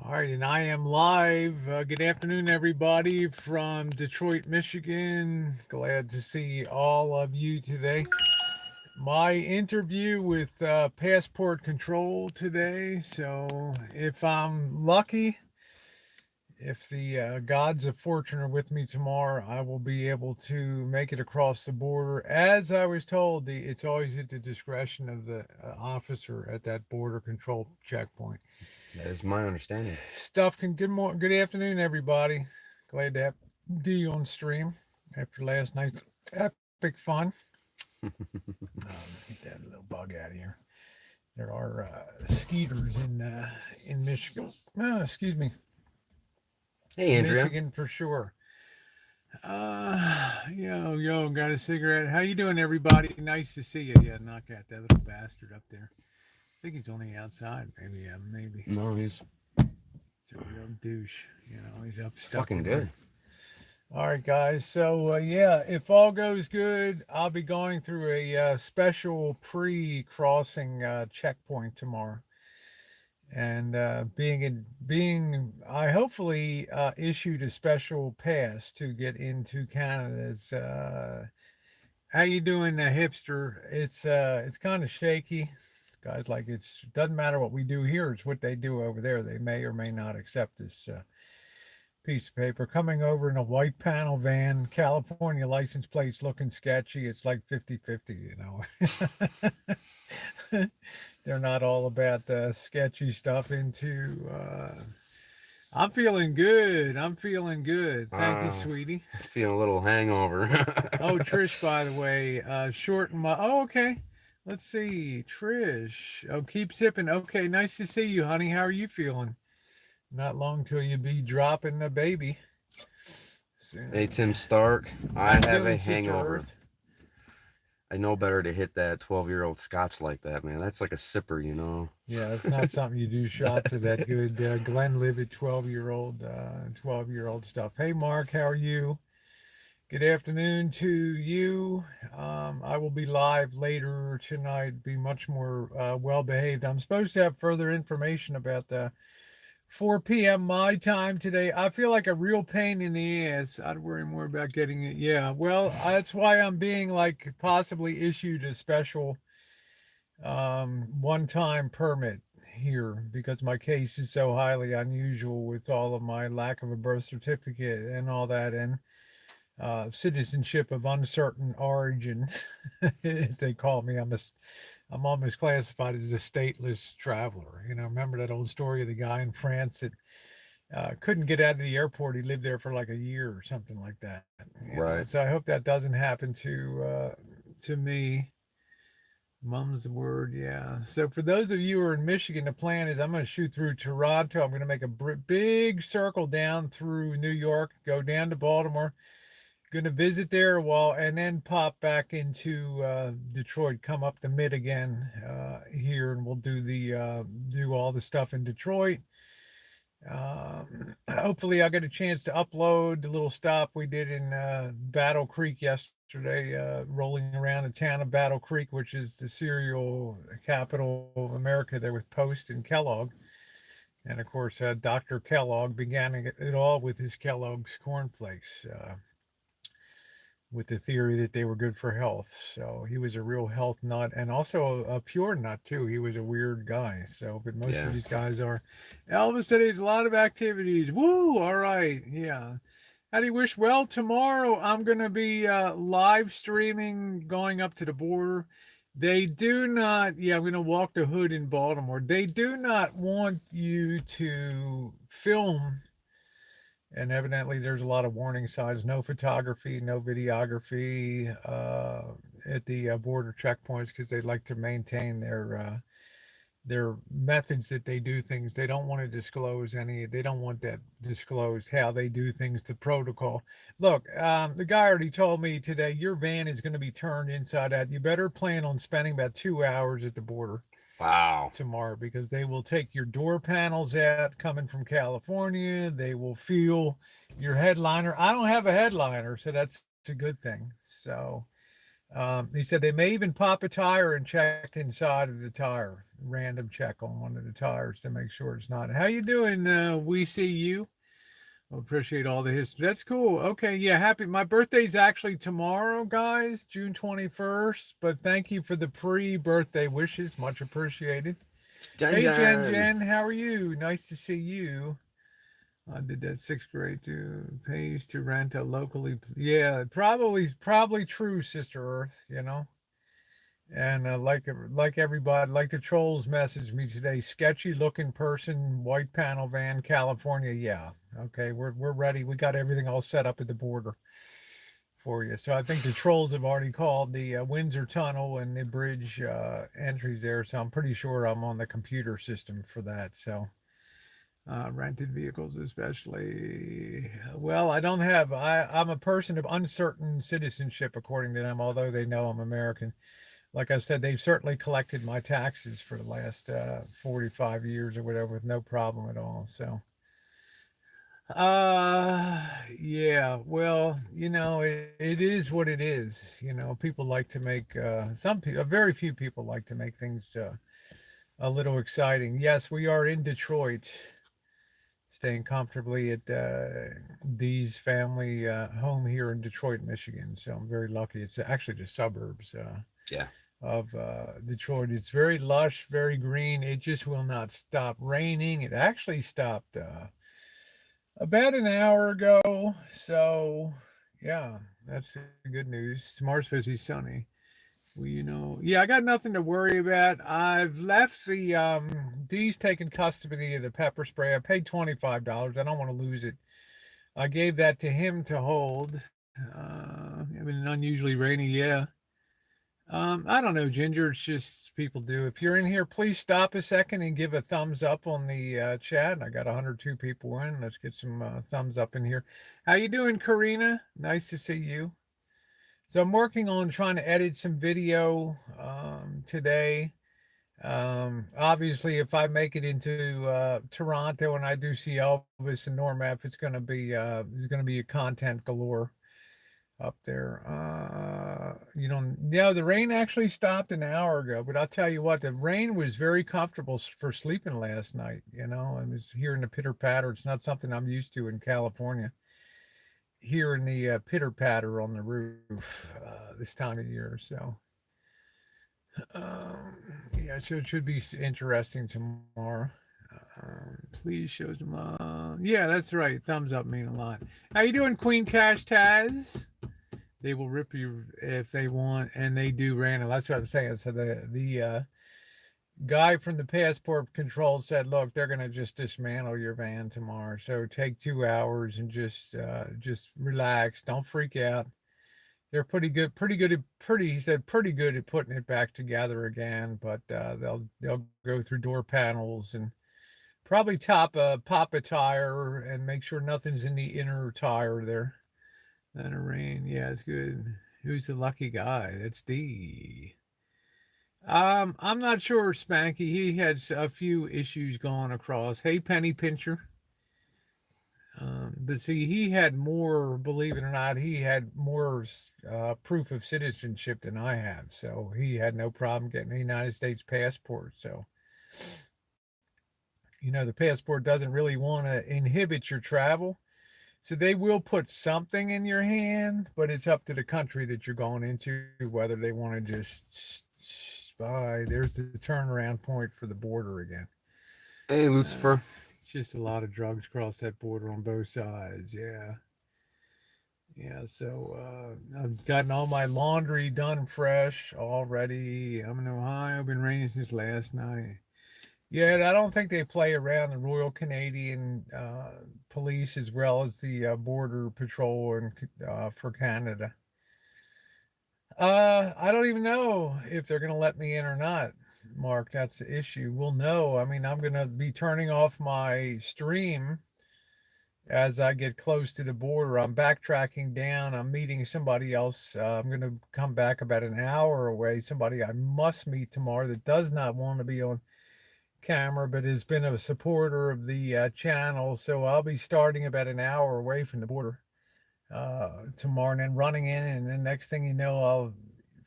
All right, and I am live. Good afternoon, everybody from Detroit, Michigan. Glad to see all of you today. My interview with Passport Control today. So, if I'm lucky, if the gods of fortune are with me tomorrow, I will be able to make it across the border. As I was told, it's always at the discretion of the officer at that border control checkpoint. That is my understanding. Stuff can good afternoon, everybody. Glad to have D on stream after last night's epic fun. Get that little bug out of here. There are skeeters in Michigan. Excuse me, Hey, Andrea. Michigan for sure. Yo, got a cigarette? How you doing, everybody? Nice to see you. Yeah, knock out that little bastard up there. I think he's only outside. Maybe, yeah, maybe. No, he's He's a real douche. He's up stuck fucking in here. good. All right, guys. So, yeah, if all goes good, I'll be going through a special pre crossing checkpoint tomorrow. And I hopefully issued a special pass to get into Canada's. How you doing, hipster? It's kind of shaky, guys. Like it's doesn't matter what we do here; it's what they do over there. They may or may not accept this piece of paper. Coming over in a white panel van, California license plates looking sketchy. It's like 50-50, They're not all about the sketchy stuff into. I'm feeling good. I'm feeling good. Thank you, Uh, sweetie. feeling a little hangover. Oh, Trish, by the way, short and my. Oh, okay. Let's see. Trish. Oh, keep sipping. Okay, nice to see you, honey. How are you feeling? Not long till you be dropping a baby Hey, soon. Tim Stark. How I you have a doing, Sister hangover. Earth? I know better to hit that 12-year-old scotch like that, man. That's like a sipper. Yeah, it's not something you do shots of that good Glenlivet 12-year-old stuff. Hey, Mark, how are you? Good afternoon to you. I will be live later tonight, be much more well behaved. I'm supposed to have further information about the 4 p.m. my time today. I feel like a real pain in the ass. I'd worry more about getting it. Yeah, well, that's why I'm being like possibly issued a special one-time permit here because my case is so highly unusual with all of my lack of a birth certificate and all that and citizenship of uncertain origin, as they call me. I'm almost classified as a stateless traveler. Remember that old story of the guy in France that couldn't get out of the airport. He lived there for like a year or something like that. Right. So I hope that doesn't happen to me. Mum's the word, yeah. So for those of you who are in Michigan, the plan is I'm going to shoot through Toronto. I'm going to make a big circle down through New York, go down to Baltimore. Going to visit there a while, and then pop back into Detroit. Come up the mid again here, and we'll do all the stuff in Detroit. Hopefully, I get a chance to upload the little stop we did in Battle Creek yesterday, rolling around the town of Battle Creek, which is the cereal capital of America there with Post and Kellogg. And of course, Dr. Kellogg began it all with his Kellogg's cornflakes, with the theory that they were good for health. So he was a real health nut and also a pure nut, too. He was a weird guy. So, but most of Yeah. these guys are. Elvis said he's a lot of activities. Woo! All right. Yeah. How do you wish? Well, tomorrow I'm going to be live streaming going up to the border. They do not, yeah, I'm going to walk the hood in Baltimore. They do not want you to film, and evidently there's a lot of warning signs: no photography, no videography at the border checkpoints because they like to maintain their methods that they do things. They don't want to disclose any. They don't want that disclosed how they do things, the protocol. Look, the guy already told me today your van is going to be turned inside out. You better plan on spending about 2 hours at the border Wow. tomorrow because they will take your door panels out coming from California. They will feel your headliner. I don't have a headliner, so that's a good thing. So He said they may even pop a tire and check inside of the tire, random check on one of the tires to make sure it's not. How you doing? We see you. I appreciate all the history. That's cool. Okay, yeah, happy. My birthday's actually tomorrow, guys, June 21st. But thank you for the pre-birthday wishes, much appreciated. Jen Hey, Jen. Jen, how are you? Nice to see you. I did that sixth grade too. Pays to rent a locally. Yeah, probably true, Sister Earth. And like everybody, like the trolls messaged me today. Sketchy looking person, white panel van, California. Yeah, okay, we're ready. We got everything all set up at the border for you. So I think the trolls have already called the Windsor Tunnel and the bridge entries there. So I'm pretty sure I'm on the computer system for that. So rented vehicles especially, well, I'm a person of uncertain citizenship according to them, although they know I'm American. Like I said, they've certainly collected my taxes for the last 45 years or whatever with no problem at all. So yeah, well, it is what it is. People like to make some people, very few people like to make things a little exciting. Yes, we are in Detroit, staying comfortably at Dee's family home here in Detroit, Michigan. So I'm very lucky. It's actually the suburbs Yeah. of Detroit. It's very lush, very green. It just will not stop raining. It actually stopped about an hour ago. So yeah, that's the good news. Tomorrow's supposed to be sunny. Well, yeah, I got nothing to worry about. I've left the D's taking custody of the pepper spray. I paid $25. I don't want to lose it. I gave that to him to hold. I mean, an unusually rainy, yeah. I don't know, Ginger. It's just people do. If you're in here, please stop a second and give a thumbs up on the chat. I got 102 people in. Let's get some thumbs up in here. How you doing, Karina? Nice to see you. So I'm working on trying to edit some video today. Obviously, if I make it into Toronto and I do see Elvis and Norm F, it's gonna be a content galore up there. The rain actually stopped an hour ago, but I'll tell you what, the rain was very comfortable for sleeping last night. I was hearing the pitter patter. It's not something I'm used to in California. Hearing the pitter patter on the roof this time of year. So, yeah, so it should be interesting tomorrow. Please show some love. Yeah, that's right. Thumbs up mean a lot. How you doing, Queen Cash Taz? They will rip you if they want, and they do random. That's what I'm saying. So the guy from the passport control said, "Look, they're gonna just dismantle your van tomorrow. So take 2 hours and just relax. Don't freak out. They're pretty good. He said pretty good at putting it back together again. But they'll go through door panels and probably pop a tire and make sure nothing's in the inner tire there. Then a rain. Yeah, it's good. Who's the lucky guy? That's D. I'm not sure, Spanky. He had a few issues going across. Hey, Penny Pincher. But see, he had more, believe it or not, he had more proof of citizenship than I have. So he had no problem getting a United States passport. So, the passport doesn't really want to inhibit your travel. So they will put something in your hand, but it's up to the country that you're going into whether they want to just spy. There's the turnaround point for the border again. Hey, Lucifer. It's just a lot of drugs across that border on both sides. Yeah. Yeah. So I've gotten all my laundry done fresh already. I'm in Ohio. Been raining since last night. Yeah, I don't think they play around the Royal Canadian Police as well as the Border Patrol for Canada. I don't even know if they're going to let me in or not, Mark. That's the issue. We'll know. I mean, I'm going to be turning off my stream as I get close to the border. I'm backtracking down. I'm meeting somebody else. I'm going to come back about an hour away. Somebody I must meet tomorrow that does not want to be on camera, but has been a supporter of the channel. So I'll be starting about an hour away from the border tomorrow and then running in. And then next thing you know, I'll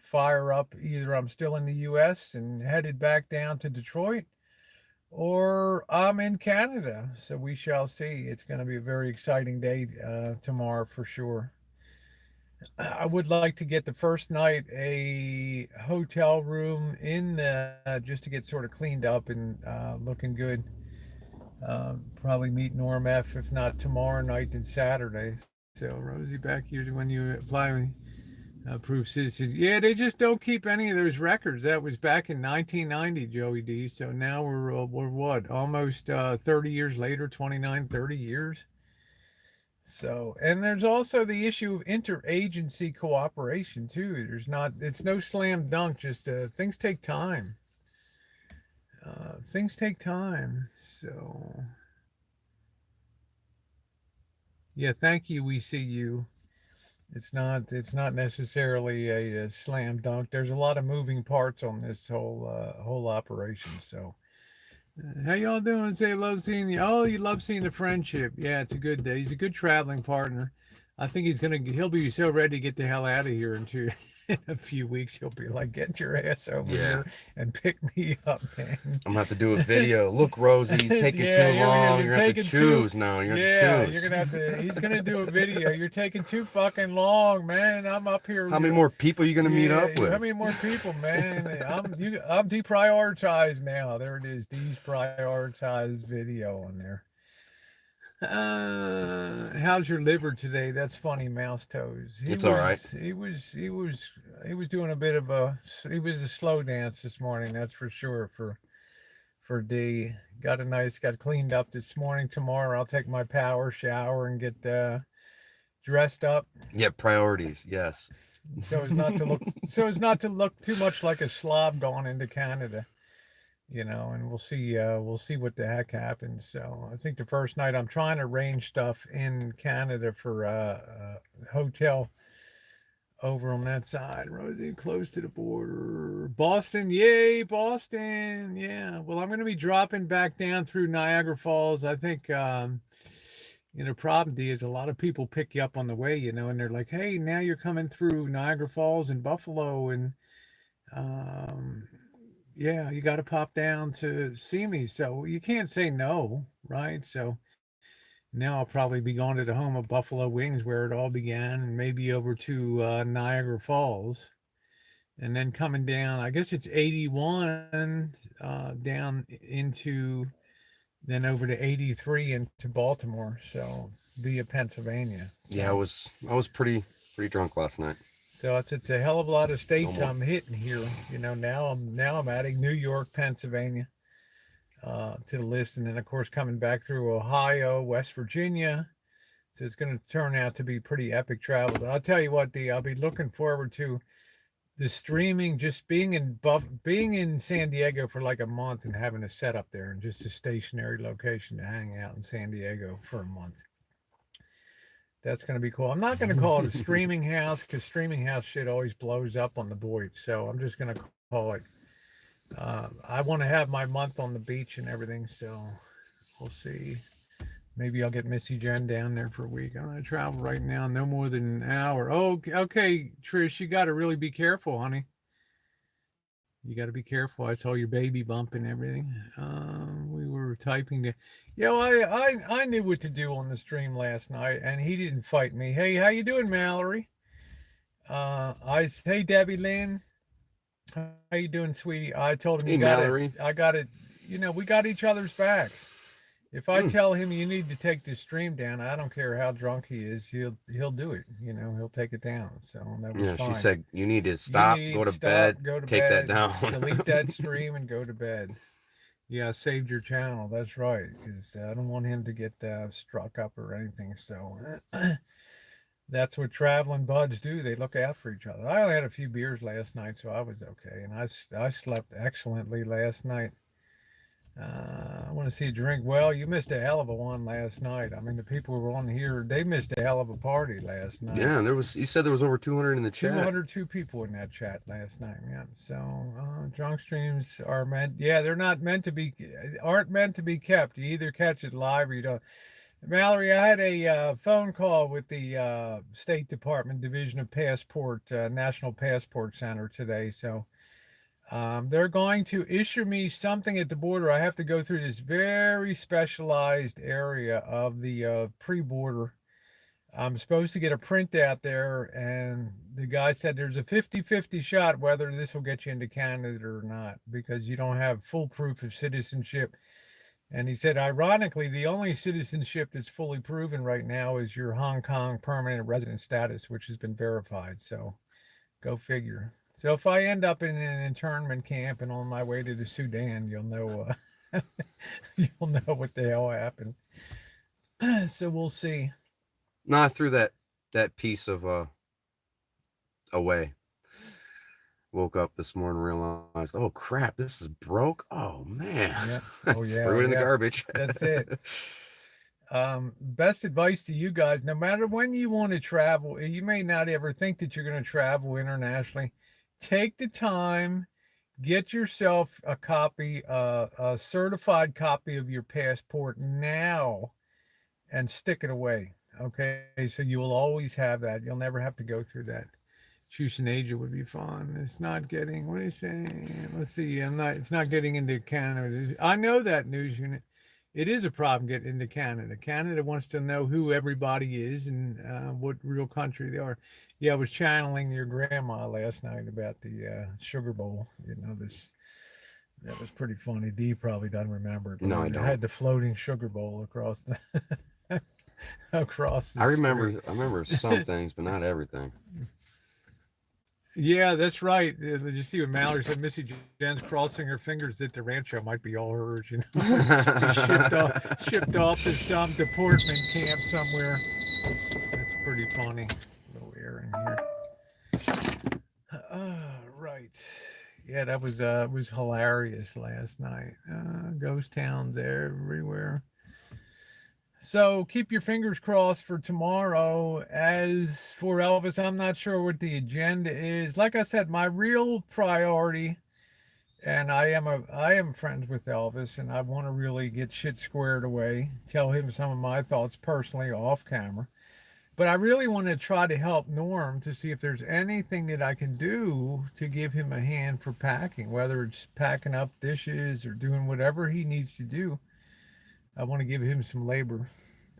fire up. Either I'm still in the U.S. and headed back down to Detroit, or I'm in Canada. So we shall see. It's going to be a very exciting day tomorrow for sure. I would like to get the first night a hotel room in just to get sort of cleaned up and looking good. Probably meet Norm F. if not tomorrow night, then Saturday. So Rosie, back here when you apply proof citizens. Yeah, they just don't keep any of those records. That was back in 1990, Joey D. So now we're what, almost 30 years later, 29, 30 years. So, and there's also the issue of interagency cooperation too. It's no slam dunk, just things take time. Things take time. So, yeah, thank you. We see you. It's not necessarily a slam dunk. There's a lot of moving parts on this whole operation. So, how y'all doing? Say love seeing you. Oh, you love seeing the friendship. Yeah, it's a good day. He's a good traveling partner. I think he'll be so ready to get the hell out of here in a few weeks. He'll be like, get your ass over here and pick me up, man. I'm gonna have to do a video. Look, Rosie, you take it too long. You're gonna have to choose now. You're gonna choose. You're gonna have to. He's gonna do a video. You're taking too fucking long, man. I'm up here. How many more people are you gonna meet up with? How many more people, man? I'm deprioritized now. There it is. Deprioritized video on there. How's your liver today? That's funny, Mouse Toes. It's all right. He was doing a bit of a slow dance this morning, that's for sure. For D. Got cleaned up this morning. Tomorrow I'll take my power shower and get dressed up. Yeah, priorities, yes. So as not to look too much like a slob going into Canada. And we'll see what the heck happens. So I think the first night I'm trying to arrange stuff in Canada for a hotel over on that side. Rosie, close to the border. Boston, yay, Boston. Yeah. Well, I'm going to be dropping back down through Niagara Falls. I think, problem is a lot of people pick you up on the way, and they're like, hey, now you're coming through Niagara Falls and Buffalo, and, yeah, you got to pop down to see me. So you can't say no, right? So now I'll probably be going to the home of Buffalo Wings where it all began, and maybe over to Niagara Falls. And then coming down, I guess it's 81 down into, then over to 83 into Baltimore. So via Pennsylvania. So, yeah, I was pretty drunk last night. So it's a hell of a lot of states I'm hitting here. Now I'm adding New York, Pennsylvania to the list, and then of course coming back through Ohio, West Virginia. So it's going to turn out to be pretty epic travels. I'll tell you what, I'll be looking forward to the streaming, just being in San Diego for like a month and having a set up there and just a stationary location to hang out in San Diego for a month. That's going to be cool. I'm not going to call it a streaming house because streaming house shit always blows up on the board. So I'm just going to call it, I want to have my month on the beach and everything. So we'll see. Maybe I'll get Missy Jenn down there for a week. I'm going to travel right now, no more than an hour. Oh, okay, Trish, you got to really be careful, honey. You got to be careful. I saw your baby bump and everything. We were typing to, I knew what to do on the stream last night, and he didn't fight me. Hey, how you doing, Mallory? Hey, Debbie Lynn. How you doing, sweetie? I told him, Mallory. I got it. We got each other's backs. If I tell him you need to take the stream down, I don't care how drunk he is, he'll do it. He'll take it down. So that was fine. She said you need to stop, go to bed, take that down. Delete that stream and go to bed. Yeah, I saved your channel. That's right, because I don't want him to get struck up or anything. So that's what traveling buds do. They look out for each other. I only had a few beers last night, so I was okay, and I slept excellently last night. I want to see a drink. Well, you missed a hell of a one last night. I mean, the people who were on here, they missed a hell of a party last night. Yeah, you said there was over 200 in the chat. 202 people in that chat last night. Yeah. So drunk streams aren't meant to be kept. You either catch it live or you don't. Mallory, I had a phone call with the State Department Division of Passport, National Passport Center today. So they're going to issue me something at the border. I have to go through this very specialized area of the pre-border. I'm supposed to get a printout there, and the guy said there's a 50-50 shot whether this will get you into Canada or not because you don't have full proof of citizenship. And he said, ironically, the only citizenship that's fully proven right now is your Hong Kong permanent resident status, which has been verified. So go figure. So if I end up in an internment camp and on my way to the Sudan, you'll know you'll know what the hell happened. So we'll see. No, I threw that piece of away. Woke up this morning, realized, oh crap, this is broke. Oh man. Yeah. Oh yeah. Threw it in the garbage. That's it. Best advice to you guys, no matter when you want to travel, you may not ever think that you're going to travel internationally. Take the time, get yourself a copy, a certified copy of your passport now and stick it away. Okay. So you will always have that. You'll never have to go through that. Choosing Asia would be fun. It's not getting, what are you saying? Let's see. It's not getting into Canada. I know that news unit. It is a problem getting into Canada. Canada wants to know who everybody is and what real country they are. Yeah, I was channeling your grandma last night about the Sugar Bowl. You know, that was pretty funny. Dee probably doesn't remember it. No, I don't. I had the floating Sugar Bowl across the across the I remember some things, but not everything. Yeah, that's right. Did you see what Mallory said? Missy Jenn's crossing her fingers that the Rancho might be all hers, you know. shipped off to some deportment camp somewhere. That's pretty funny. A little air in here. Right. Yeah, that was hilarious last night. Ghost towns everywhere. So keep your fingers crossed for tomorrow. As for Elvis, I'm not sure what the agenda is. Like I said, my real priority, and I am friends with Elvis, and I want to really get shit squared away, tell him some of my thoughts personally off camera. But I really want to try to help Norm to see if there's anything that I can do to give him a hand for packing, whether it's packing up dishes or doing whatever he needs to do. I want to give him some labor.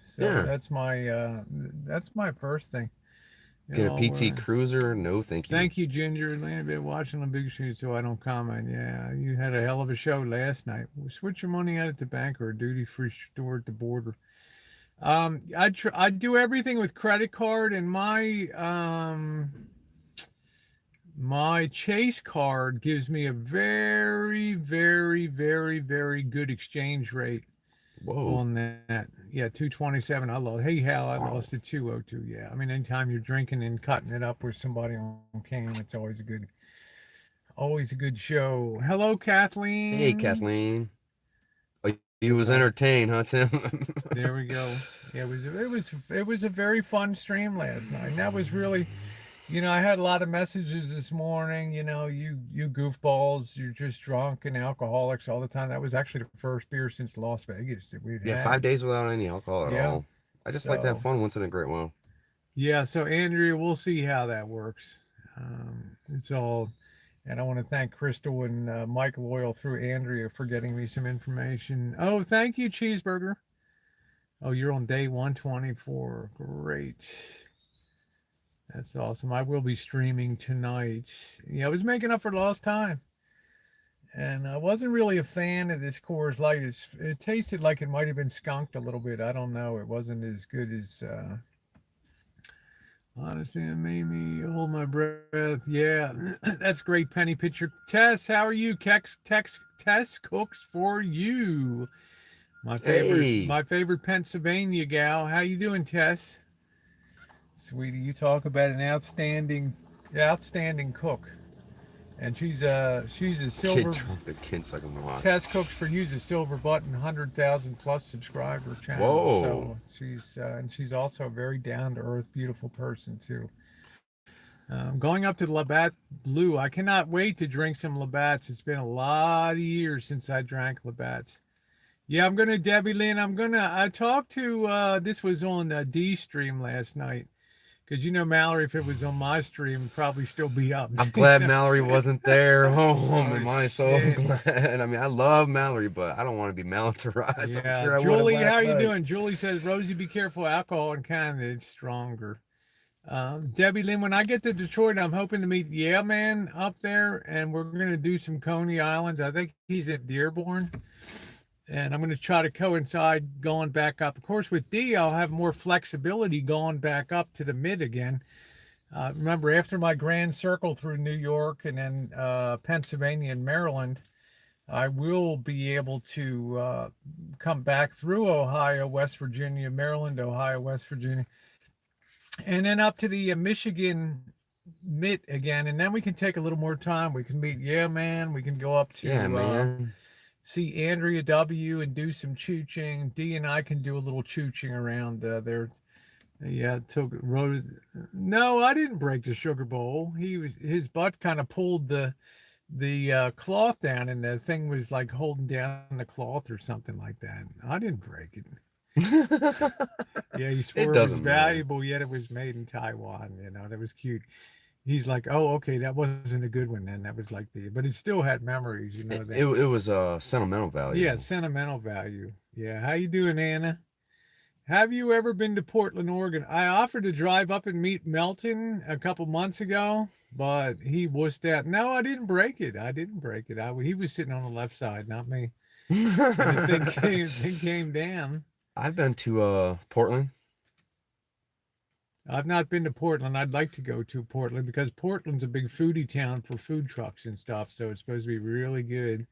So Yeah. that's my first thing. Get a PT Cruiser? No, thank you. Thank you, Ginger. Atlanta been watching on Big Shoot, so I don't comment. Yeah, you had a hell of a show last night. Switch your money out at the bank or a duty-free store at the border. I do everything with credit card, and my Chase card gives me a very, very, very, very good exchange rate. Whoa. On that. Yeah, 227. I lost. Hey, Hal, I lost to 202. Yeah. I mean, anytime you're drinking and cutting it up with somebody on cam, it's always a good show. Hello, Kathleen. Hey, Kathleen. Oh, you was entertained, huh, Tim? There we go. Yeah, it was a very fun stream last night. And that was really, you know, I had a lot of messages this morning. You know, you goofballs, you're just drunk and alcoholics all the time. That was actually the first beer since Las Vegas that we'd had. 5 days without any alcohol at all. I just like to have fun once in a great while. Yeah, so Andrea, we'll see how that works. It's all, and I want to thank Crystal and Mike Loyal through Andrea for getting me some information. Oh, thank you, Cheeseburger. Oh, you're on day 124. Great. That's awesome. I will be streaming tonight. Yeah, I was making up for lost time. And I wasn't really a fan of this Coors Light. It tasted like it might have been skunked a little bit. I don't know. It wasn't as good as... honestly, it made me hold my breath. Yeah, that's great, Penny Picture. Tess, how are you? Tess cooks for you. My favorite Pennsylvania gal. How you doing, Tess? Sweetie, you talk about an outstanding cook, and she's a silver. Tess cooks for you's a silver button, 100,000 plus subscriber channel. Whoa! So she's also a very down to earth, beautiful person too. Going up to the Labatt Blue, I cannot wait to drink some Labatts. It's been a lot of years since I drank Labatts. Yeah, I'm gonna Debbie Lynn. I talked to this was on the D stream last night. Because Mallory, if it was on my stream, probably still be up. I'm glad Mallory wasn't there. Oh, Oh am I so shit. glad. I mean, I love Mallory, but I don't want to be militarized. I'm Yeah, sure I would have Julie, how last are you night. doing? Julie says, Rosie, be careful. Alcohol in Canada, it's stronger. Debbie Lynn, when I get to Detroit, I'm hoping to meet Yeah Man up there, and we're gonna do some Coney Islands. I think he's at Dearborn, and I'm gonna try to coincide going back up. Of course, with D, I'll have more flexibility going back up to the mid again. Remember, after my grand circle through New York and then Pennsylvania and Maryland, I will be able to come back through Ohio, West Virginia, Maryland, Ohio, West Virginia, and then up to the Michigan mid again. And then we can take a little more time. We can meet Yeah Man. We can go up Yeah, to man. see Andrea W. and do some chooching. D and I can do a little chooching around there. Yeah, took Rose. No, I didn't break the sugar bowl. His butt kind of pulled the cloth down, and the thing was like holding down the cloth or something like that. I didn't break it. Yeah, he It swore it was doesn't matter. valuable, yet it was made in Taiwan. That was cute. He's like, oh, okay, that wasn't a good one then. That was like but it still had memories. It was a sentimental Yeah, value. sentimental value. Yeah, how you doing, Anna? Have you ever been to Portland, Oregon? I offered to drive up and meet Melton a couple months ago, but he wussed out. No, I didn't break it. I didn't break it. He was sitting on the left side, not me. And the thing came down. I've been to Portland. I've not been to Portland. I'd like to go to Portland because Portland's a big foodie town for food trucks and stuff. So it's supposed to be really good.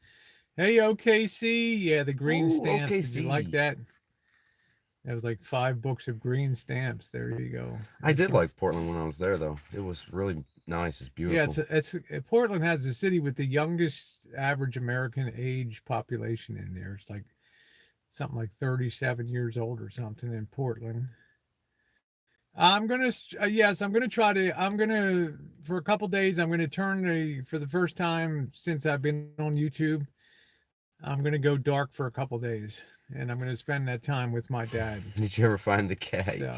Hey, OKC. Yeah, the green Oh, stamps. Did you like OKC. that? That was like 5 books of green stamps. There you go. I It's did gonna like Portland when I was there, though. It was really nice. It's Yeah, beautiful. Portland has the city with the youngest average American age population in there. It's like something like 37 years old or something in Portland. Yes, I'm gonna for a couple days. I'm gonna for the first time since I've been on YouTube. I'm gonna go dark for a couple days, and I'm gonna spend that time with my dad. Did you ever find the cat? So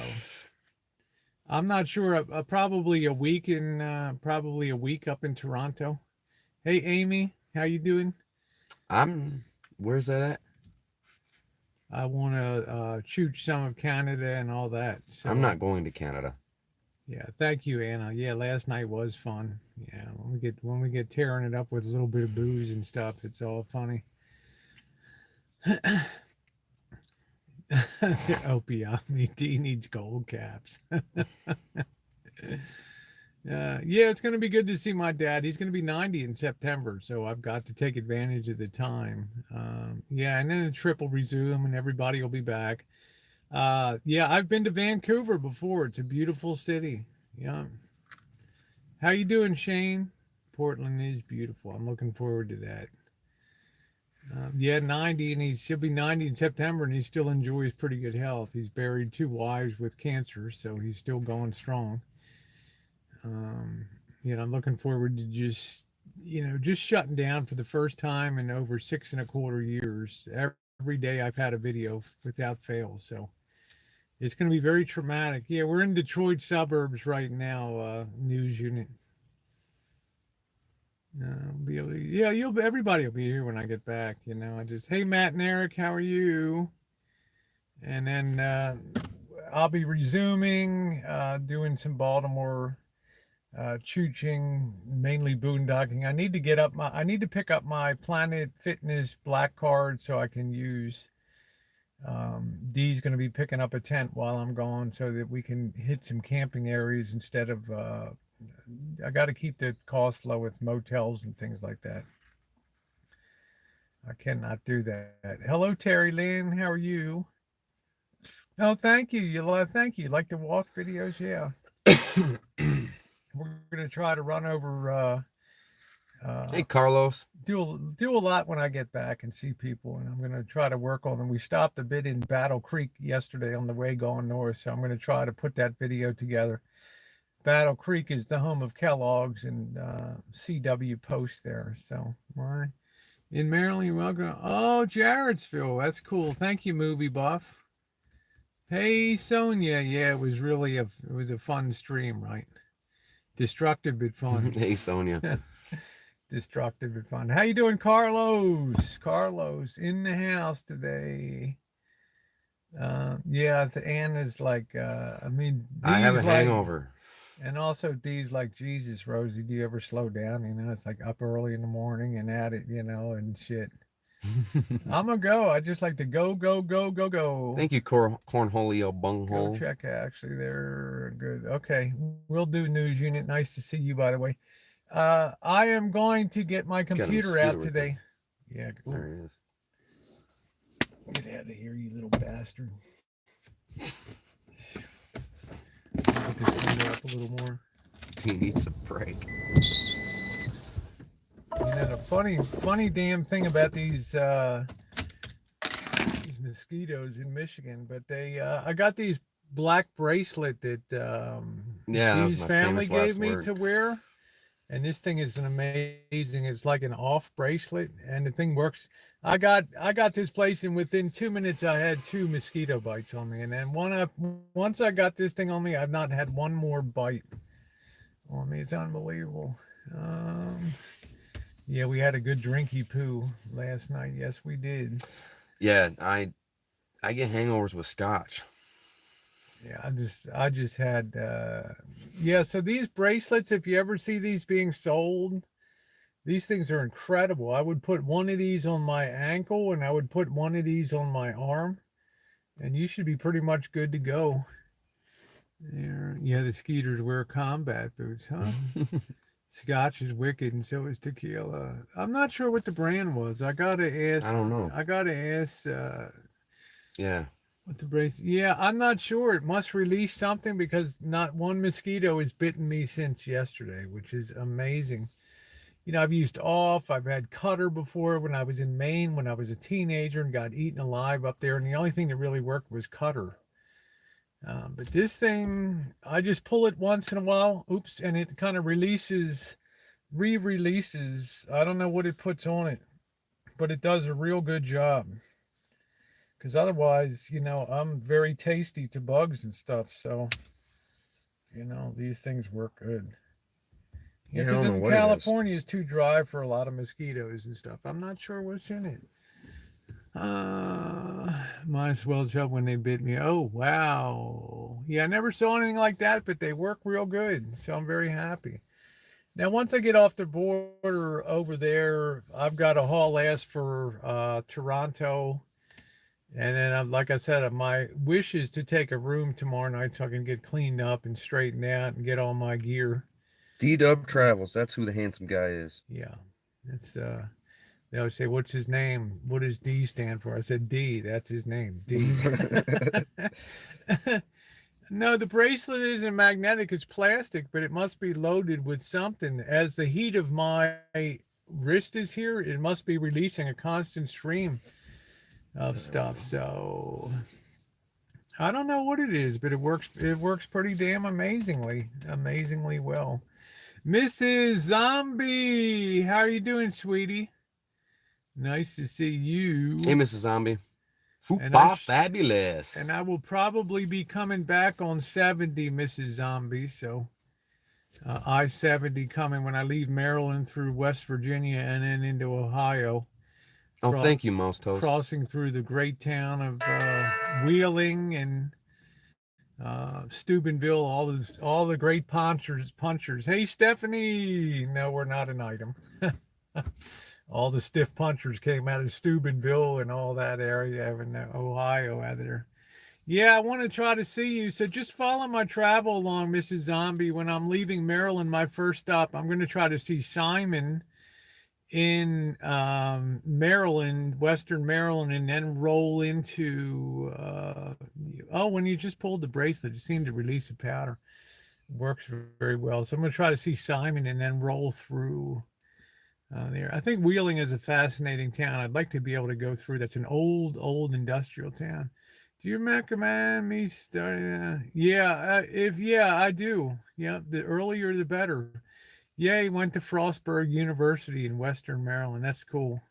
I'm not sure. Probably a week up in Toronto. Hey, Amy, how you doing? Where's that at? I want to chooch some of Canada and all that. I'm So not going to Canada. yeah, thank you, Anna. Yeah, last night was fun. Yeah, when we get tearing it up with a little bit of booze and stuff, it's all funny. Opium, D needs gold caps. Yeah, it's going to be good to see my dad. He's going to be 90 in September, so I've got to take advantage of the time. Yeah, and then the trip will resume, and everybody will be back. Yeah, I've been to Vancouver before. It's a beautiful city. Yeah. How you doing, Shane? Portland is beautiful. I'm looking forward to that. Yeah, 90, and he'll be 90 in September, and he still enjoys pretty good health. He's buried 2 wives with cancer, so he's still going strong. Um, I'm looking forward to just shutting down for the first time in over 6.25 years. Every day I've had a video without fail. So it's going to be very traumatic. Yeah, we're in Detroit suburbs right now, news unit. Everybody will be here when I get back. Hey, Matt and Eric, how are you? And then I'll be resuming doing some Baltimore chooching, mainly boondocking. I need to pick up my Planet Fitness black card so I can use. D's going to be picking up a tent while I'm gone so that we can hit some camping areas instead of. I got to keep the cost low with motels and things like that. I cannot do that. Hello, Terry Lynn. How are you? Oh, thank you. Thank you. Like to walk videos? Yeah. We're going to try to run over. Hey, Carlos. Do a lot when I get back and see people, and I'm going to try to work on them. We stopped a bit in Battle Creek yesterday on the way going north, so I'm going to try to put that video together. Battle Creek is the home of Kellogg's and CW Post there. So, In Maryland, welcome. Oh, Jarrettsville. That's cool. Thank you, movie buff. Hey, Sonia. Yeah, it was really it was a fun stream, right? Destructive but fun. Hey, Sonia. Destructive but fun. How you doing, Carlos? Carlos in the house today. Yeah, Anna's like, I mean, I have a like, hangover. And also Dee's like, Jesus, Rosie, do you ever slow down? You know, it's like up early in the morning and at it, you know, and shit. I'm gonna go. I just like to go. Thank you, Cornholio Bunghole. Go check. Actually, they're good. Okay, we'll do news unit. Nice to see you, by the way. I am going to get my computer out today. Yeah, cool. There he is. Get out of here, you little bastard. Put this window up a little more. He needs a break. And then a funny damn thing about these mosquitoes in Michigan, but they I got these black bracelet that Dee's family gave me to wear, and this thing is an amazing. It's like an off bracelet, and the thing works. I got this place, and within 2 minutes, I had 2 mosquito bites on me, and then once I got this thing on me, I've not had one more bite on me. It's unbelievable. Yeah, we had a good drinky poo last night. Yes, we did. Yeah, I get hangovers with scotch. Yeah, I just had yeah, so these bracelets, if you ever see these being sold, these things are incredible. I would put one of these on my ankle and I would put one of these on my arm, and you should be pretty much good to go. There, yeah, the skeeters wear combat boots, huh? Scotch is wicked, and so is tequila. I'm not sure what the brand was. I gotta ask. I don't know. I gotta ask. Yeah. What's the brace? Yeah, I'm not sure. It must release something because not one mosquito has bitten me since yesterday, which is amazing. You know, I've used off. I've had cutter before when I was in Maine when I was a teenager and got eaten alive up there, and the only thing that really worked was cutter. But this thing, I just pull it once in a while, oops, and it kind of re-releases. I don't know what it puts on it, but it does a real good job. Because otherwise, you know, I'm very tasty to bugs and stuff, so, you know, these things work good. Yeah, because in California is too dry for a lot of mosquitoes and stuff. I'm not sure what's in it. Might as well jump when they bit me. Oh, wow. Yeah, I never saw anything like that, but they work real good. So I'm very happy. Now, once I get off the border over there, I've got to haul ass for Toronto. And then, like I said, my wish is to take a room tomorrow night so I can get cleaned up and straightened out and get all my gear. D-Dub Travels. That's who the handsome guy is. Yeah. It's they always say, what's his name? What does D stand for? I said, D. That's his name. D. No, the bracelet isn't magnetic. It's plastic, but it must be loaded with something. As the heat of my wrist is here, it must be releasing a constant stream of stuff. So I don't know what it is, but it works pretty damn amazingly well. Mrs. Zombie, how are you doing, sweetie? Nice to see you. Hey, Mrs. Zombie. Fupa fabulous. And I will probably be coming back on 70, Mrs. Zombie. So I-70 coming when I leave Maryland through West Virginia and then into Ohio. Oh, thank you, Mouse Toast. Crossing through the great town of Wheeling and Steubenville, all the great punchers. Hey, Stephanie. No, we're not an item. All the stiff punchers came out of Steubenville and all that area in Ohio out there. Yeah, I want to try to see you. So just follow my travel along, Mrs. Zombie. When I'm leaving Maryland, my first stop, I'm going to try to see Simon in Maryland, Western Maryland, and then roll into, when you just pulled the bracelet, it seemed to release the powder. It works very well. So I'm going to try to see Simon and then roll through there. I think Wheeling is a fascinating town. I'd like to be able to go through. That's an old industrial town. Do you recommend me starting? I do. Yeah, the earlier the better. Yeah, he went to Frostburg University in Western Maryland. That's cool.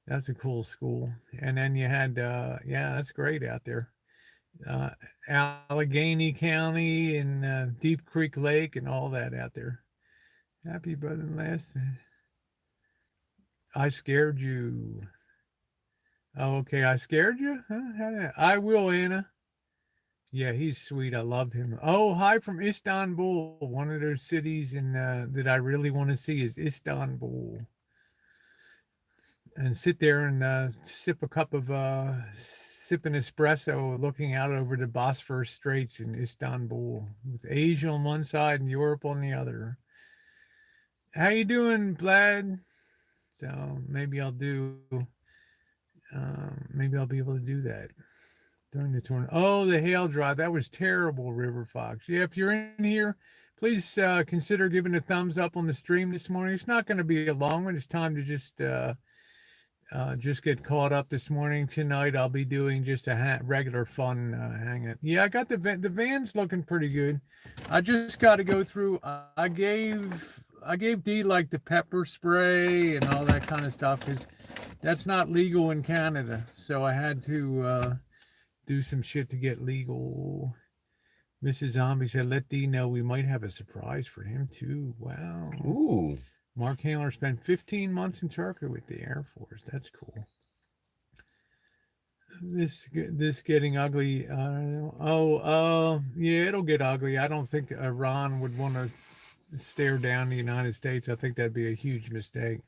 That's a cool school. And then you had, yeah, that's great out there. Uh, Allegheny County and Deep Creek Lake and all that out there. Happy brother last. I scared you. Oh, okay. I scared you? Huh? I will, Anna. Yeah, he's sweet. I love him. Oh, hi from Istanbul. One of those cities in that I really want to see is Istanbul. And sit there and sip a cup of sip an espresso, looking out over the Bosphorus Straits in Istanbul, with Asia on one side and Europe on the other. How you doing, Vlad? So maybe I'll be able to do that during the tournament. Oh, the hail drive. That was terrible, River Fox. Yeah, if you're in here, please consider giving a thumbs up on the stream this morning. It's not going to be a long one. It's time to just get caught up this morning. Tonight, I'll be doing just a regular fun hang. Yeah, I got the van's looking pretty good. I just got to go through. I gave Dee like the pepper spray and all that kind of stuff because that's not legal in Canada. So I had to do some shit to get legal. Mrs. Zombie said, "Let Dee know we might have a surprise for him too." Wow. Ooh. Mark Handler spent 15 months in Turkey with the Air Force. That's cool. This getting ugly. Yeah, it'll get ugly. I don't think Iran would want to stare down the United States. I think that'd be a huge mistake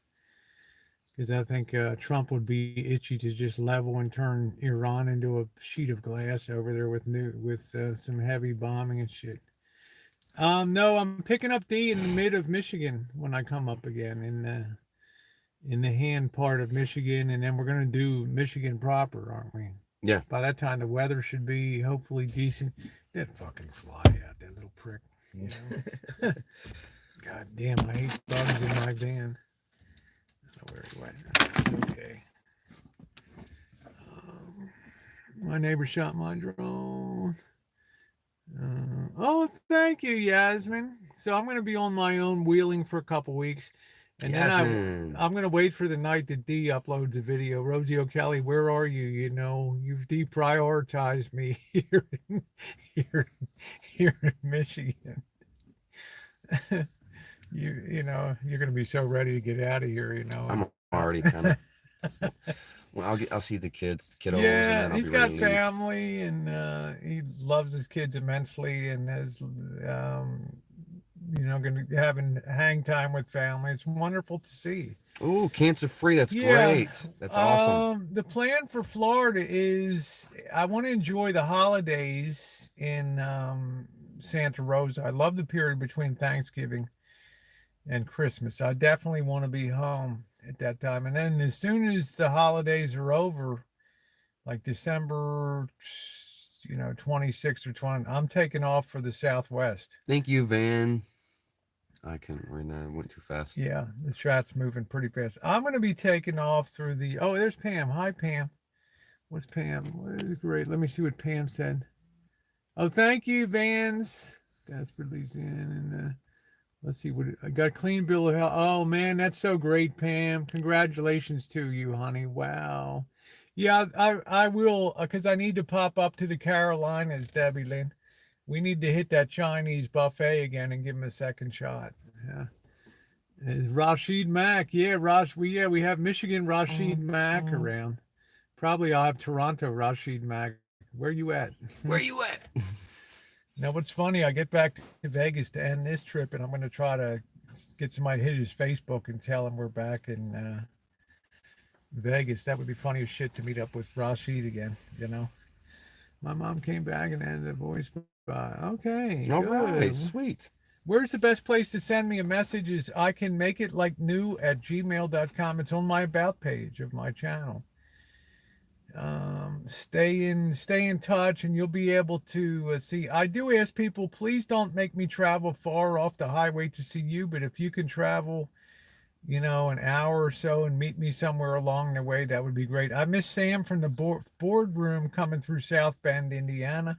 because I think Trump would be itchy to just level and turn Iran into a sheet of glass over there with some heavy bombing and shit. No, I'm picking up D in the mid of Michigan when I come up again in the hand part of Michigan, and then we're gonna do Michigan proper, aren't we? Yeah. By that time, the weather should be hopefully decent. That fucking fly out, that little prick. You know? God damn, I hate bugs in my van. Where he went? Okay. My neighbor shot my drone. Oh, thank you, Yasmin. So I'm going to be on my own wheeling for a couple weeks. And then I'm going to wait for the night that D uploads a video. Rosie O'Kelly, where are you? You know, you've deprioritized me here in Michigan. you know, you're going to be so ready to get out of here, you know. I'm already kind of. Well, I'll see the kids, kiddos. Yeah, and he's got family, and he loves his kids immensely, and has, you know, going to having hang time with family. It's wonderful to see. Oh, cancer free. That's great. That's awesome. The plan for Florida is I want to enjoy the holidays in Santa Rosa. I love the period between Thanksgiving and Christmas. I definitely want to be home at that time. And then as soon as the holidays are over, like December, you know, 26th or 20, I'm taking off for the Southwest. Thank you, Van. I can't right now. It went too fast. Yeah, the chat's moving pretty fast. I'm going to be taking off through the, oh, there's Pam. Hi, Pam. What's Pam? Great. Let me see what Pam said. Oh, thank you, Vans. Desperately in and let's see what I got. A clean bill of health. Oh man, that's so great, Pam. Congratulations to you, honey. Wow. Yeah, I will because I need to pop up to the Carolinas, Debbie Lynn. We need to hit that Chinese buffet again and give him a second shot. Yeah. Rashid Mack. Yeah, we have Michigan Rashid Mack around. Probably I'll have Toronto Rashid Mack. Where you at? Where you at? Now, what's funny, I get back to Vegas to end this trip, and I'm going to try to get somebody to hit his Facebook and tell him we're back in Vegas. That would be funny as shit to meet up with Rashid again, you know. My mom came back and added the voice. Okay. All right, sweet. Where's the best place to send me a message is icanmakeitlikenew@gmail.com. It's on my about page of my channel. Stay in touch, and you'll be able to see. I do ask people, please don't make me travel far off the highway to see you, but if you can travel, you know, an hour or so and meet me somewhere along the way, that would be great. I miss Sam from the boardroom coming through South Bend, Indiana.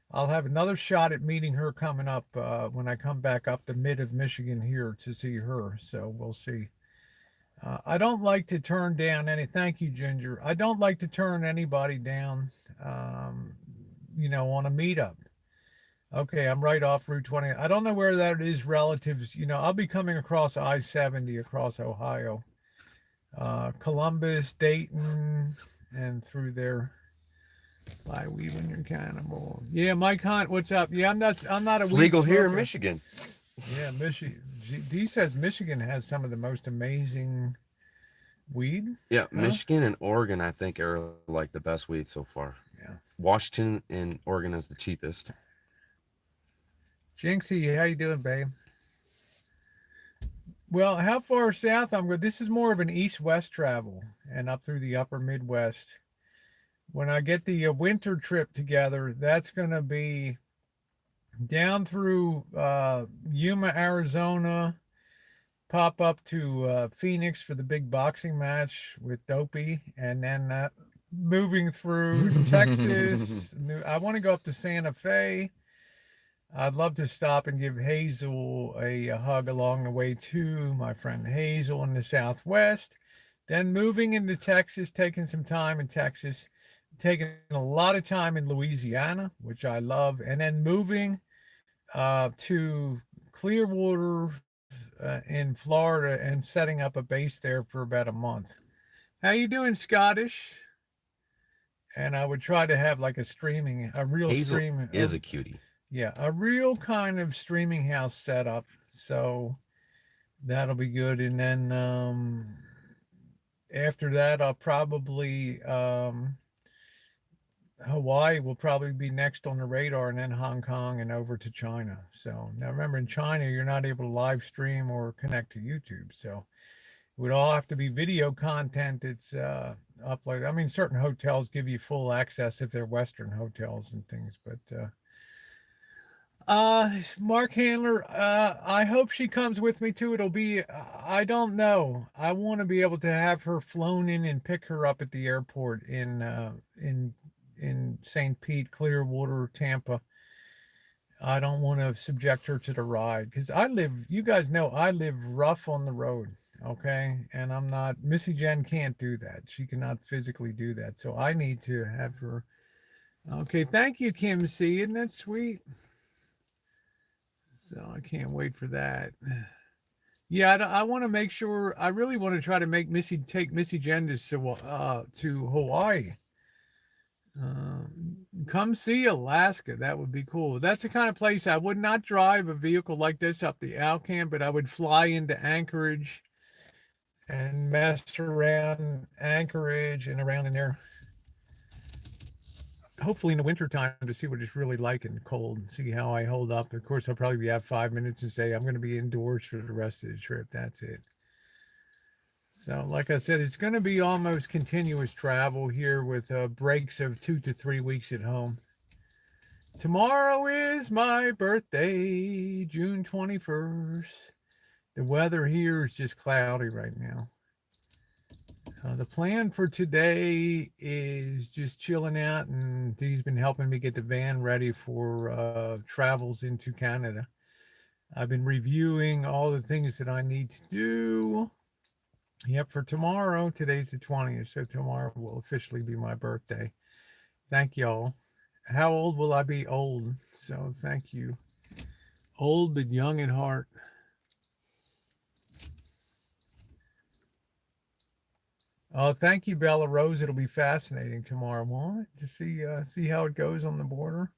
I'll have another shot at meeting her coming up when I come back up the mid of Michigan here to see her. So we'll see. I don't like to turn down any. Thank you, Ginger. I don't like to turn anybody down. Um, on a meetup. Okay, I'm right off Route 20. I don't know where that is relatives. I'll be coming across I-70 across Ohio, Columbus, Dayton, and through there. Fly weaving your cannibal. Yeah, Mike Hunt, what's up? Yeah, I'm not a It's weed legal smoker. here in Michigan. Yeah, Michigan. D says Michigan has some of the most amazing weed. Yeah, Huh? Michigan and Oregon, I think, are like the best weed so far. Yeah. Washington and Oregon is the cheapest. Jinxie, how you doing, babe? Well, how far south I'm going? This is more of an east-west travel and up through the upper Midwest. When I get the winter trip together, that's going to be down through Yuma, Arizona, pop up to Phoenix for the big boxing match with Dopey, and then moving through Texas. I want to go up to Santa Fe. I'd love to stop and give Hazel a hug along the way too, my friend Hazel in the Southwest. Then moving into Texas, taking some time in Texas, taking a lot of time in Louisiana, which I love, and then moving to Clearwater in Florida and setting up a base there for about a month. How you doing, Scottish? And I would try to have like a real Hazel stream. is a cutie. Yeah, a real kind of streaming house setup. So that'll be good. And then after that, I'll probably Hawaii will probably be next on the radar, and then Hong Kong and over to China. So now remember, in China, you're not able to live stream or connect to YouTube. So it would all have to be video content that's uploaded. I mean, certain hotels give you full access if they're Western hotels and things, but Mark Handler, I hope she comes with me too. It'll be, I don't know. I want to be able to have her flown in and pick her up at the airport in St. Pete, Clearwater, Tampa. I don't want to subject her to the ride because you guys know I live rough on the road. Okay. And Missy Jenn can't do that. She cannot physically do that. So I need to have her. Okay. Thank you, Kim C. Isn't that sweet? So I can't wait for that. Yeah, I want to make sure. I really want to try to take Missy Jenn to Hawaii. Come see Alaska. That would be cool. That's the kind of place I would not drive a vehicle like this up the Alcan, but I would fly into Anchorage and mess around Anchorage and around in there. Hopefully in the wintertime to see what it's really like in the cold and see how I hold up. Of course, I'll probably have 5 minutes and say I'm going to be indoors for the rest of the trip. That's it. So, like I said, it's going to be almost continuous travel here with breaks of 2 to 3 weeks at home. Tomorrow is my birthday, June 21st. The weather here is just cloudy right now. The plan for today is just chilling out, and he's been helping me get the van ready for travels into Canada. I've been reviewing all the things that I need to do. Yep, for tomorrow. Today's the 20th, so tomorrow will officially be my birthday. Thank y'all. How old will I be? Old. So thank you. Old but young at heart. Oh, thank you, Bella Rose. It'll be fascinating tomorrow, won't it? To see how it goes on the border.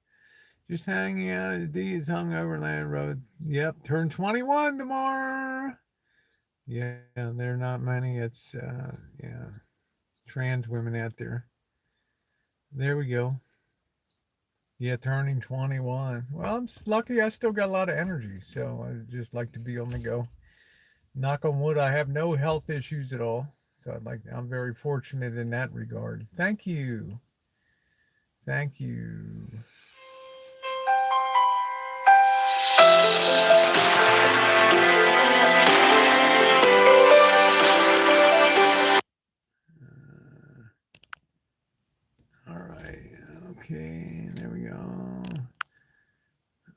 Just hanging out as D is hung over Land Road. Yep, turn 21 tomorrow. Yeah, there are not many. It's trans women out there. There we go. Yeah, turning 21. Well, I'm lucky. I still got a lot of energy, so I just like to be on the go. Knock on wood, I have no health issues at all. So I'm very fortunate in that regard. Thank you. Thank you. All right. Okay. There we go.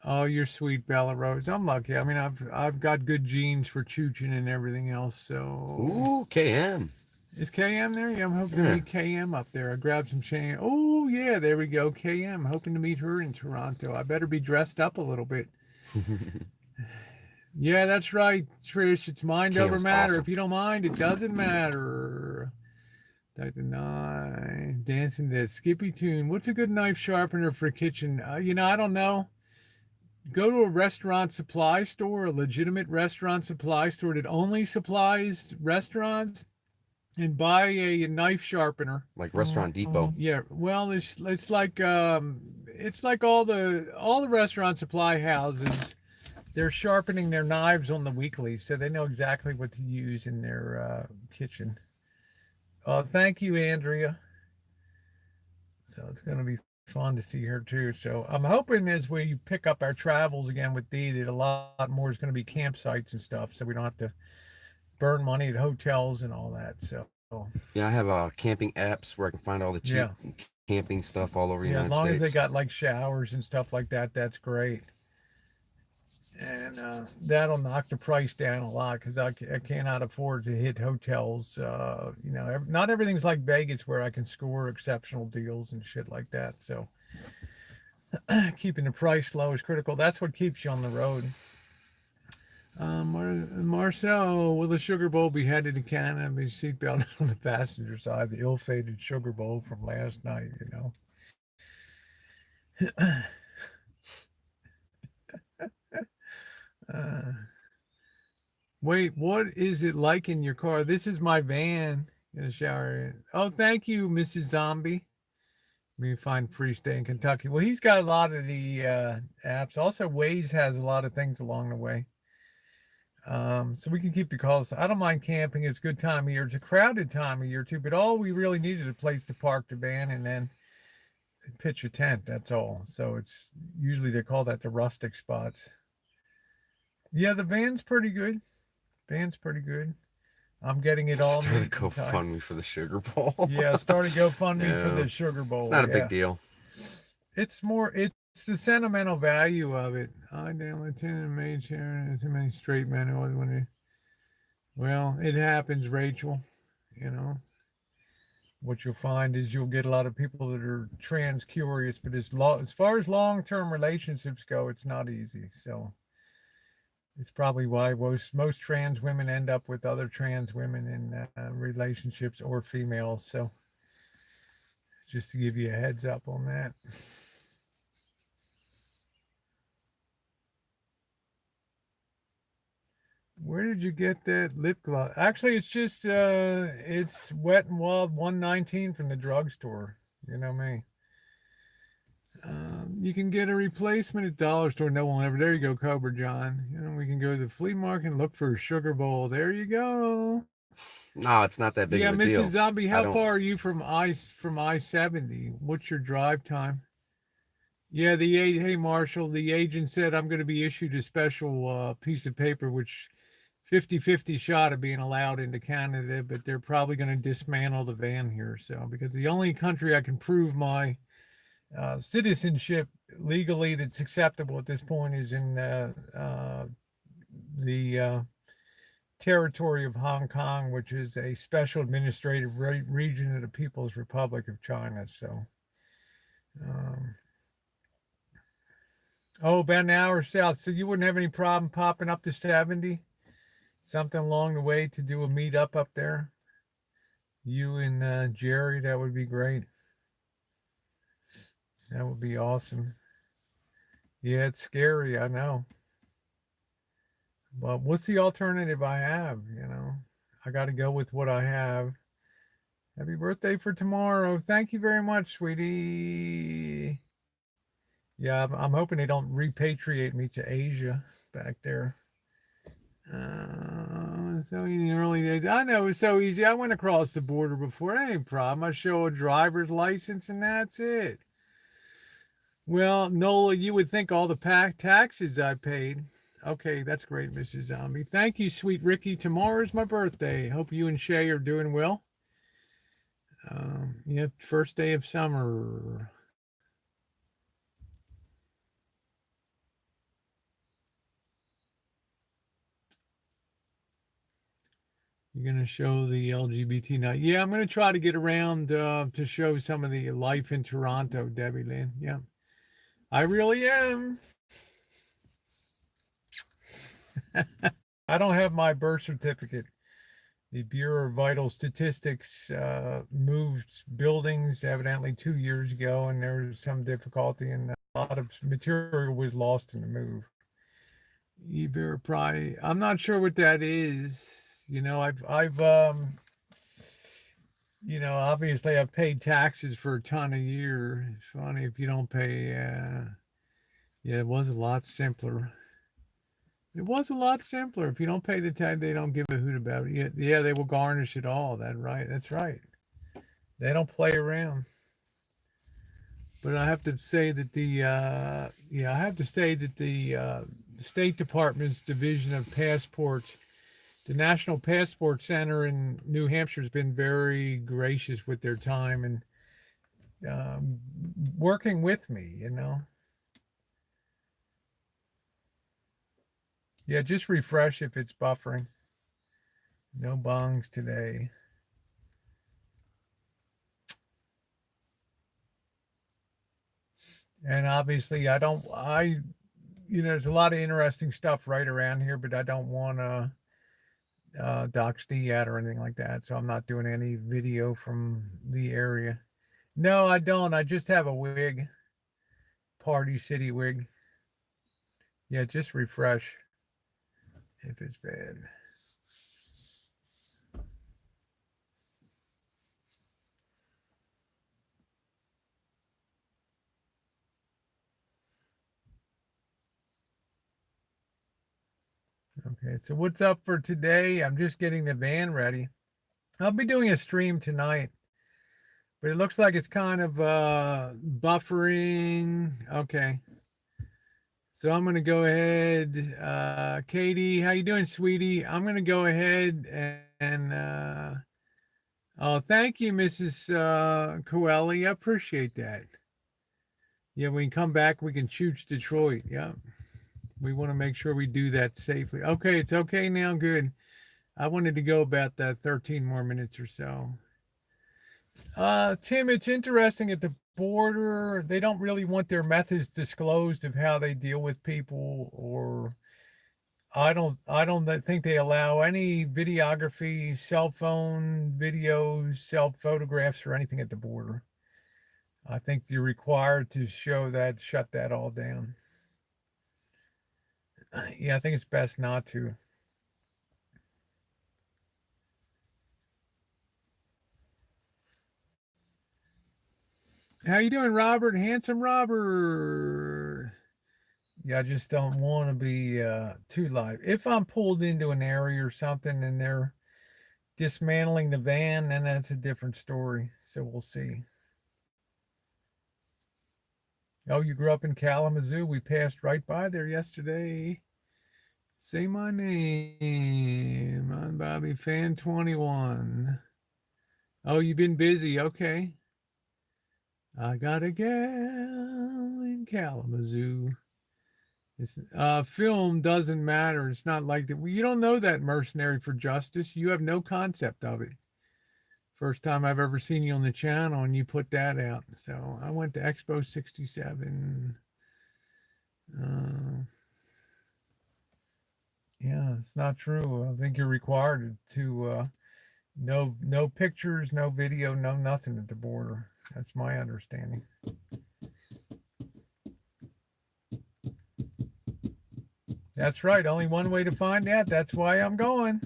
Oh, you're sweet, Bella Rose. I'm lucky. I mean, I've got good genes for chooching and everything else. So Ooh, KM. is KM there? Yeah, I'm hoping to Yeah. meet KM up there. I grabbed some Shane. Oh yeah, there we go. KM. Hoping to meet her in Toronto. I better be dressed up a little bit. Yeah, that's right, Trish. It's mind over KM's matter. awesome. If you don't mind, it doesn't matter. Dr. Nine, dancing to Skippy tune. What's a good knife sharpener for kitchen? I don't know. Go to a restaurant supply store, a legitimate restaurant supply store that only supplies restaurants, and buy a knife sharpener. Like Restaurant Depot. Yeah, well, it's like all the restaurant supply houses. They're sharpening their knives on the weekly, so they know exactly what to use in their kitchen. Thank you, Andrea. So it's going to be fun to see her too. So I'm hoping as we pick up our travels again with Dee that a lot more is going to be campsites and stuff, so we don't have to burn money at hotels and all that. So Yeah, I have camping apps where I can find all the cheap camping stuff all over the yeah, United as long States. as they got like showers and stuff like that, that's great. And that'll knock the price down a lot because I cannot afford to hit hotels. Not everything's like Vegas where I can score exceptional deals and shit like that. So keeping the price low is critical. That's what keeps you on the road. Marcel, will the sugar bowl be headed to Canada? Be seatbelt on the passenger side, the ill-fated sugar bowl from last night, Wait, what is it like in your car? This is my van. In the shower. Oh, thank you, Mrs. Zombie. We find free stay in Kentucky. Well, he's got a lot of the apps. Also, Waze has a lot of things along the way. So we can keep the calls. I don't mind camping. It's a good time of year. It's a crowded time of year too, but all we really need is a place to park the van and then pitch a tent. That's all. So it's usually they call that the rustic spots. Yeah, the van's pretty good. Van's pretty good. I'm getting it all. Start a GoFundMe for the sugar bowl. Yeah, start a GoFundMe for the sugar bowl. It's not a big deal. It's the sentimental value of it. I damn Lieutenant Maid Sharon, too many straight men who always want to. Well, it happens, Rachel. What you'll find is you'll get a lot of people that are trans curious, but as far as long-term relationships go, it's not easy. So it's probably why most trans women end up with other trans women in relationships or females. So just to give you a heads up on that. Where did you get that lip gloss? Actually, it's just it's Wet and Wild 119 from the drugstore. You know me. You can get a replacement at dollar store. No one ever. There you go, Cobra John. We can go to the flea market and look for a sugar bowl. There you go. No, it's not that big of a deal. Mrs. Zombie, how far are you from I-70? What's your drive time? Yeah, hey Marshall, the agent said I'm going to be issued a special piece of paper, which 50-50 shot of being allowed into Canada, but they're probably going to dismantle the van here. So because the only country I can prove my citizenship legally that's acceptable at this point is in the territory of Hong Kong, which is a special administrative region of the People's Republic of China. So, about an hour south. So you wouldn't have any problem popping up to 70, something along the way to do a meetup up there. You and Jerry, that would be great. That would be awesome. Yeah, it's scary, I know. But what's the alternative I have? I got to go with what I have. Happy birthday for tomorrow. Thank you very much, sweetie. Yeah, I'm hoping they don't repatriate me to Asia back there. So in the early days, I know it was so easy. I went across the border before. That ain't a problem. I show a driver's license and that's it. Well, Nola, you would think all the taxes I paid. Okay, that's great, Mrs. Zombie. Thank you, sweet Ricky. Tomorrow's my birthday. Hope you and Shay are doing well. First day of summer. You're going to show the LGBT night. Yeah, I'm going to try to get around to show some of the life in Toronto, Debbie Lynn. Yeah, I really am. I don't have my birth certificate. The Bureau of Vital Statistics moved buildings evidently 2 years ago, and there was some difficulty, and a lot of material was lost in the move. E-Verify. I'm not sure what that is. You know, obviously I've paid taxes for a ton a year. It's funny if you don't pay. Yeah, it was a lot simpler. It was a lot simpler. If you don't pay the tax, they don't give a hoot about it. Yeah, they will garnish it all. That's right. They don't play around. But I have to say that the State Department's Division of Passports, the National Passport Center in New Hampshire, has been very gracious with their time and working with me, you know. Yeah, just refresh if it's buffering. No bongs today. And obviously there's a lot of interesting stuff right around here, but I don't want to dox the ad or anything like that. So I'm not doing any video from the area. No, I don't. I just have a wig. Party City wig. Yeah, just refresh if it's bad. Okay, so what's up for today? I'm just getting the van ready. I'll be doing a stream tonight, but it looks like it's kind of buffering. Okay. So I'm going to go ahead. Katie, how you doing, sweetie? I'm going to go ahead and oh, thank you, Mrs. Coelho. I appreciate that. Yeah, when we come back, we can choose Detroit. Yeah. We want to make sure we do that safely. Okay, it's okay now. Good. I wanted to go about that 13 more minutes or so. Tim, it's interesting at the border, they don't really want their methods disclosed of how they deal with people, or I don't think they allow any videography, cell phone videos, self photographs, or anything at the border. I think you're required to shut that all down. Yeah, I think it's best not to. How you doing, Robert? Handsome Robert. Yeah, I just don't want to be too live. If I'm pulled into an area or something and they're dismantling the van, then that's a different story. So we'll see. Oh, you grew up in Kalamazoo? We passed right by there yesterday. Say my name. I'm Bobby Fan 21. Oh, you've been busy. Okay. I got a gal in Kalamazoo. This film doesn't matter. It's not like that. Well, you don't know that Mercenary for Justice. You have no concept of it. First time I've ever seen you on the channel, and you put that out. So I went to Expo 67. Yeah, it's not true. I think you're required to no pictures, no video, no nothing at the border. That's my understanding. That's right. Only one way to find out. That's why I'm going.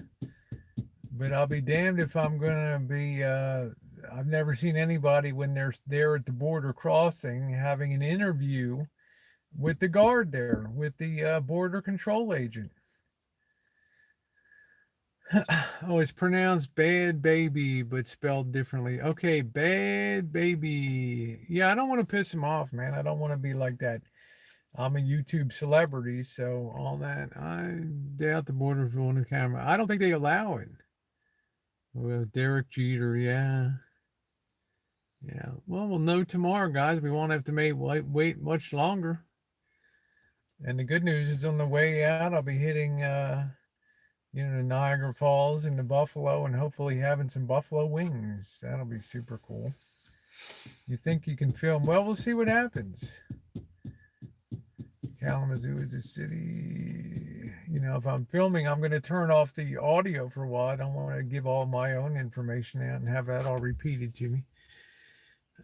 But I'll be damned if I'm going to be, I've never seen anybody when they're there at the border crossing having an interview with the guard there, with the border control agent. Oh, it's pronounced bad baby, but spelled differently. Okay, bad baby. Yeah, I don't want to piss him off, man. I don't want to be like that. I'm a YouTube celebrity, so all that. I doubt the border will on the camera. I don't think they allow it. Well, Derek Jeter, yeah. Yeah. Well, we'll know tomorrow, guys. We won't have to wait much longer. And the good news is on the way out, I'll be hitting you know, the Niagara Falls and the Buffalo, and hopefully having some buffalo wings. That'll be super cool. You think you can film? Well, we'll see what happens. Kalamazoo is a city. You know, if I'm filming, I'm going to turn off the audio for a while. I don't want to give all my own information out and have that all repeated to me.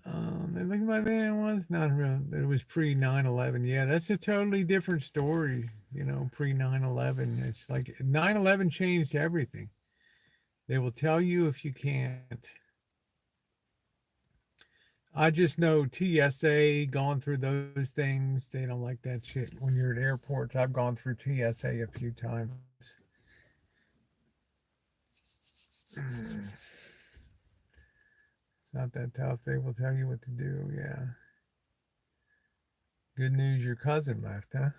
I think my van was not real. It was pre 9/11. Yeah, that's a totally different story. You know, pre 9/11. It's like 9/11 changed everything. They will tell you if you can't. I just know TSA, gone through those things. They don't like that shit when you're at airports. I've gone through TSA a few times. It's not that tough. They will tell you what to do. Yeah. Good news, your cousin left, huh?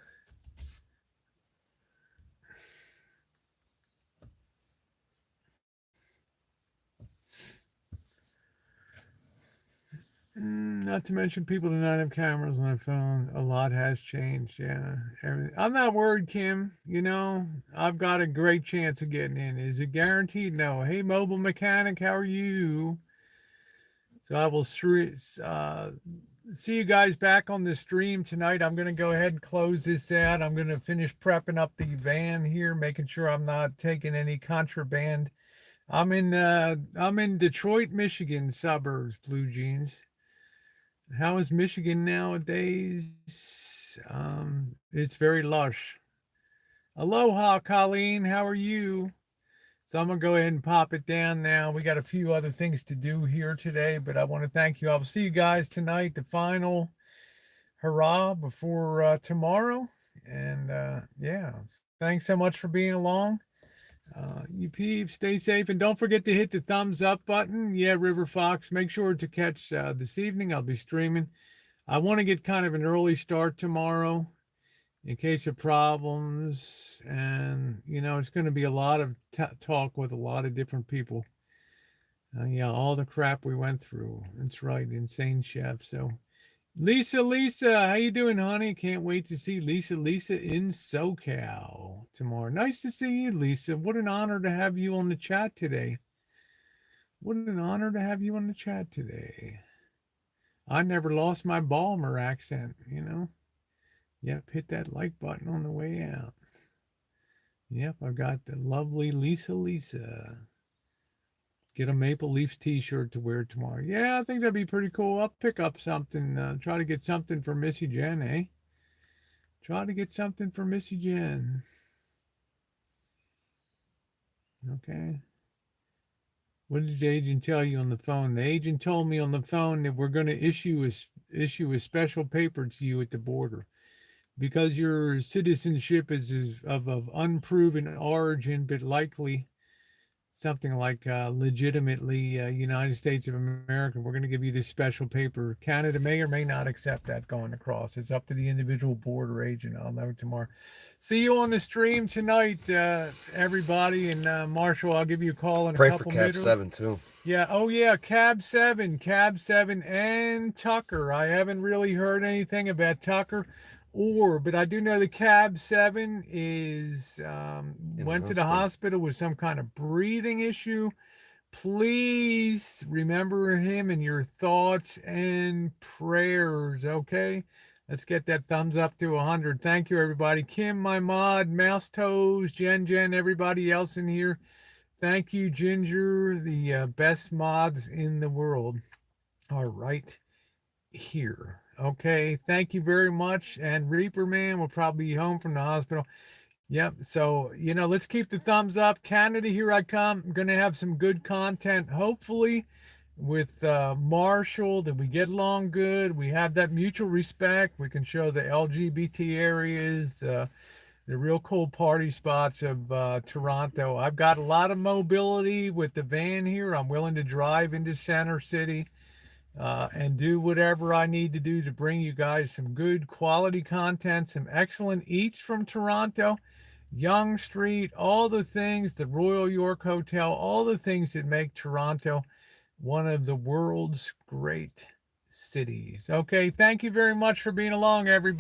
Not to mention, people do not have cameras on their phone. A lot has changed. Yeah, everything. I'm not worried, Kim. You know, I've got a great chance of getting in. Is it guaranteed? No. Hey, mobile mechanic, how are you? So I will see you guys back on the stream tonight. I'm going to go ahead and close this out. I'm going to finish prepping up the van here, making sure I'm not taking any contraband. I'm in Detroit, Michigan suburbs, Blue Jeans. How is Michigan nowadays? It's very lush. Aloha, Colleen. How are you? So I'm going to go ahead and pop it down now. We got a few other things to do here today, but I want to thank you. I'll see you guys tonight, the final hurrah before tomorrow. And yeah, thanks so much for being along. You peeps, stay safe, and don't forget to hit the thumbs up button. Yeah, River Fox, make sure to catch this evening. I'll be streaming. I want to get kind of an early start tomorrow in case of problems. And, you know, it's going to be a lot of talk with a lot of different people. Yeah, all the crap we went through. That's right, insane chef. So, Lisa, how you doing, honey? Can't wait to see Lisa in SoCal tomorrow. Nice to see you, Lisa. What an honor to have you on the chat today. What an honor to have you on the chat today. I never lost my Balmer accent, you know. Yep, hit that like button on the way out. Yep, I've got the lovely Lisa. Get a Maple Leafs t-shirt to wear tomorrow. Yeah, I think that'd be pretty cool. I'll pick up something. Try to get something for Missy Jenn, eh? Try to get something for Missy Jenn. Okay. What did the agent tell you on the phone? The agent told me on the phone that we're going to issue a special paper to you at the border because your citizenship is of unproven origin, but likely something like legitimately United States of America. We're going to give you this special paper. Canada may or may not accept that going across. It's up to the individual border agent. I'll know tomorrow. See you on the stream tonight, everybody. And Marshall, I'll give you a call in a couple minutes. Pray for Cab 7 too. Yeah. Oh yeah, Cab 7, and Tucker. I haven't really heard anything about Tucker. But I do know the Cab 7 is went to the hospital with some kind of breathing issue. Please remember him in your thoughts and prayers, okay? Let's get that thumbs up to 100. Thank you, everybody. Kim, my mod, Mouse Toes, Jen, everybody else in here. Thank you, Ginger. The best mods in the world are right here. Okay, thank you very much. And Reaper Man will probably be home from the hospital. Yep. So, you know, let's keep the thumbs up. Canada, here I come. I'm going to have some good content, hopefully, with Marshall, that we get along good. We have that mutual respect. We can show the LGBT areas, the real cool party spots of Toronto. I've got a lot of mobility with the van here. I'm willing to drive into Center City. And do whatever I need to do to bring you guys some good quality content, some excellent eats from Toronto, Yonge Street, all the things, the Royal York Hotel, all the things that make Toronto one of the world's great cities. Okay, thank you very much for being along, everybody.